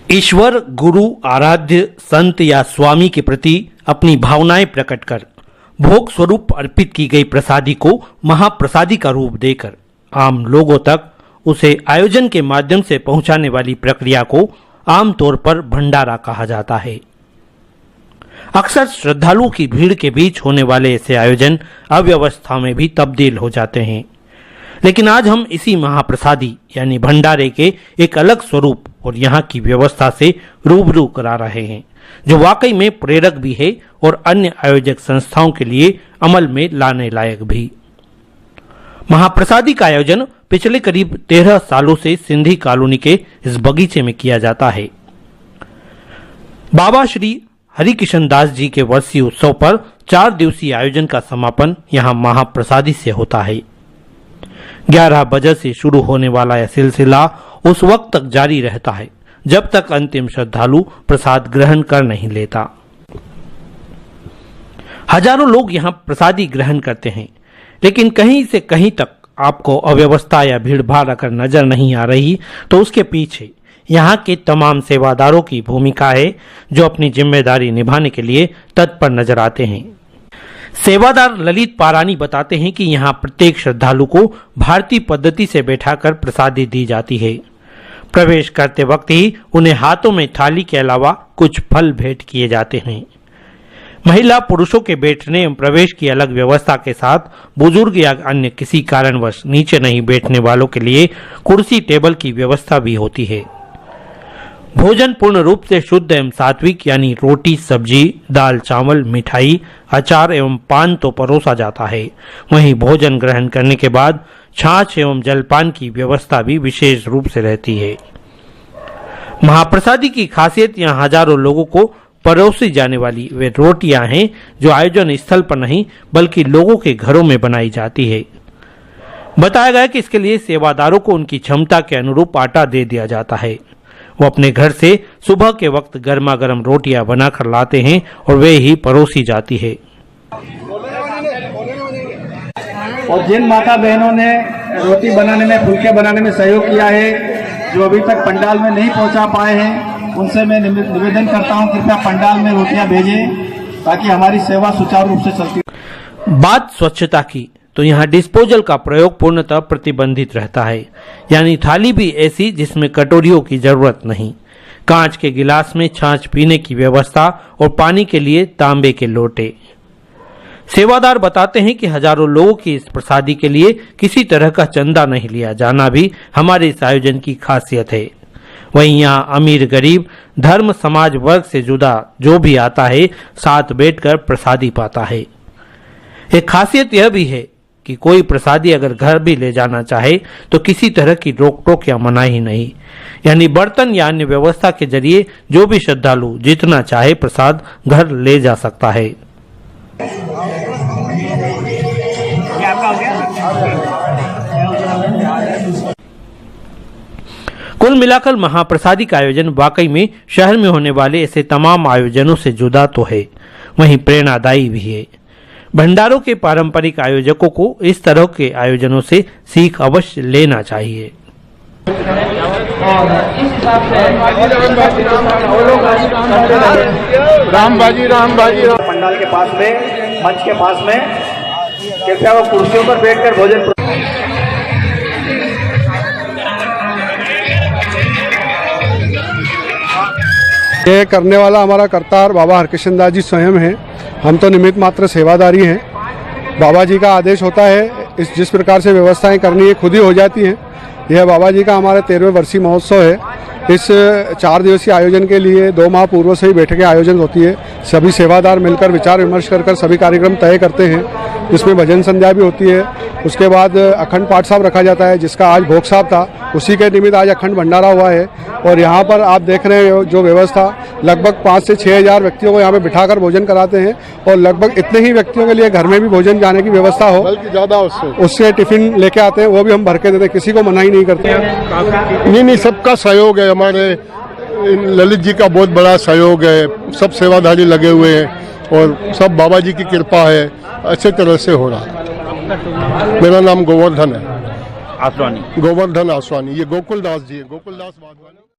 ईश्वर, गुरु, आराध्य, संत या स्वामी के प्रति अपनी भावनाएं प्रकट कर भोग स्वरूप अर्पित की गई प्रसादी को महाप्रसादी का रूप देकर आम लोगों तक उसे आयोजन के माध्यम से पहुंचाने वाली प्रक्रिया को आमतौर पर भंडारा कहा जाता है। अक्सर श्रद्धालुओं की भीड़ के बीच होने वाले ऐसे आयोजन अव्यवस्था में भी तब्दील हो जाते हैं, लेकिन आज हम इसी महाप्रसादी यानी भंडारे के एक अलग स्वरूप और यहाँ की व्यवस्था से रूबरू करा रहे हैं, जो वाकई में प्रेरक भी है और अन्य आयोजक संस्थाओं के लिए अमल में लाने लायक भी। महाप्रसादी का आयोजन पिछले करीब 13 सालों से सिंधी कॉलोनी के इस बगीचे में किया जाता है। बाबा श्री हरिकिशन दास जी के वर्षीय उत्सव पर 4 दिवसीय आयोजन का समापन यहाँ महाप्रसादी से होता है। 11 बजे से शुरू होने वाला यह सिलसिला उस वक्त तक जारी रहता है जब तक अंतिम श्रद्धालु प्रसाद ग्रहण कर नहीं लेता। हजारों लोग यहाँ प्रसादी ग्रहण करते हैं, लेकिन कहीं से कहीं तक आपको अव्यवस्था या भीड़ भाड़ अगर नजर नहीं आ रही तो उसके पीछे यहाँ के तमाम सेवादारों की भूमिका है, जो अपनी जिम्मेदारी निभाने के लिए तत्पर नजर आते हैं। सेवादार ललित पारानी बताते हैं कि यहाँ प्रत्येक श्रद्धालु को भारतीय पद्धति से बैठाकर प्रसादी दी जाती है। प्रवेश करते वक्त ही उन्हें हाथों में थाली के अलावा कुछ फल भेंट किए जाते हैं। महिला पुरुषों के बैठने एवं प्रवेश की अलग व्यवस्था के साथ बुजुर्ग या अन्य किसी कारणवश नीचे नहीं बैठने वालों के लिए कुर्सी टेबल की व्यवस्था भी होती है। भोजन पूर्ण रूप से शुद्ध एवं सात्विक यानी रोटी, सब्जी, दाल, चावल, मिठाई, अचार एवं पान तो परोसा जाता है। वहीं भोजन ग्रहण करने के बाद छाछ एवं जलपान की व्यवस्था भी विशेष रूप से रहती है। महाप्रसादी की खासियत यहाँ हजारों लोगों को परोसी जाने वाली वे रोटियां हैं, जो आयोजन स्थल पर नहीं बल्कि लोगों के घरों में बनाई जाती है। बताया गया कि इसके लिए सेवादारों को उनकी क्षमता के अनुरूप आटा दे दिया जाता है। वो अपने घर से सुबह के वक्त गर्मा गर्म रोटियां बनाकर लाते हैं और वे ही परोसी जाती है। और जिन माता बहनों ने रोटी बनाने में, फुलके बनाने में सहयोग किया है, जो अभी तक पंडाल में नहीं पहुंचा पाए हैं, उनसे मैं निवेदन करता हूं, कृपया पंडाल में रोटियां भेजें ताकि हमारी सेवा सुचारू रूप से चलती। बात स्वच्छता की तो यहाँ डिस्पोजल का प्रयोग पूर्णतः प्रतिबंधित रहता है, यानी थाली भी ऐसी जिसमें कटोरियों की जरूरत नहीं। कांच के गिलास में छाछ पीने की व्यवस्था और पानी के लिए तांबे के लोटे। सेवादार बताते हैं कि हजारों लोगों की इस प्रसादी के लिए किसी तरह का चंदा नहीं लिया जाना भी हमारे इस आयोजन की खासियत है। वहीं यहाँ अमीर गरीब धर्म समाज वर्ग से जुदा जो भी आता है साथ बैठकर प्रसादी पाता है। एक खासियत यह भी है कि कोई प्रसादी अगर घर भी ले जाना चाहे तो किसी तरह की रोक टोक या मनाही नहीं, यानी बर्तन या अन्य व्यवस्था के जरिए जो भी श्रद्धालु जितना चाहे प्रसाद घर ले जा सकता है। कुल मिलाकर महाप्रसादी का आयोजन वाकई में शहर में होने वाले ऐसे तमाम आयोजनों से जुदा तो है, वहीं प्रेरणादायी भी है। भंडारों के पारंपरिक आयोजकों को इस तरह के आयोजनों से सीख अवश्य लेना चाहिए। राम बाजी पंडाल के पास में, मंच के पास में, कृपया वो कुर्सियों पर बैठकर भोजन। ये करने वाला हमारा करतार बाबा हरकिशन दास जी स्वयं है। हम तो निमित्त मात्र सेवादारी हैं। बाबा जी का आदेश होता है, जिस प्रकार से व्यवस्थाएं करनी है खुद ही हो जाती हैं। यह बाबा जी का हमारा 13वें वर्षीय महोत्सव है। इस 4 दिवसीय आयोजन के लिए 2 माह पूर्व से ही बैठकें आयोजन होती है। सभी सेवादार मिलकर विचार विमर्श कर सभी कार्यक्रम तय करते हैं, जिसमें भजन संध्या भी होती है। उसके बाद अखंड पाठ साहब रखा जाता है, जिसका आज भोग साहब था, उसी के निमित्त आज अखंड भंडारा हुआ है। और यहाँ पर आप देख रहे हैं जो व्यवस्था, लगभग 5 से 6 हज़ार व्यक्तियों को यहाँ पे बिठाकर भोजन कराते हैं, और लगभग इतने ही व्यक्तियों के लिए घर में भी भोजन जाने की व्यवस्था हो, बल्कि ज्यादा उससे टिफिन लेके आते हैं, वो भी हम भर के देते हैं, किसी को मनाही नहीं करते हैं। नहीं, सबका सहयोग है। हमारे ललित जी का बहुत बड़ा सहयोग है, सब सेवाधारी लगे हुए हैं और सब बाबा जी की कृपा है, अच्छे तरह से हो रहा है। मेरा नाम गोवर्धन है, आसवानी। गोवर्धन आसवानी। ये गोकुल दास जी है, गोकुल दास वाधवानी।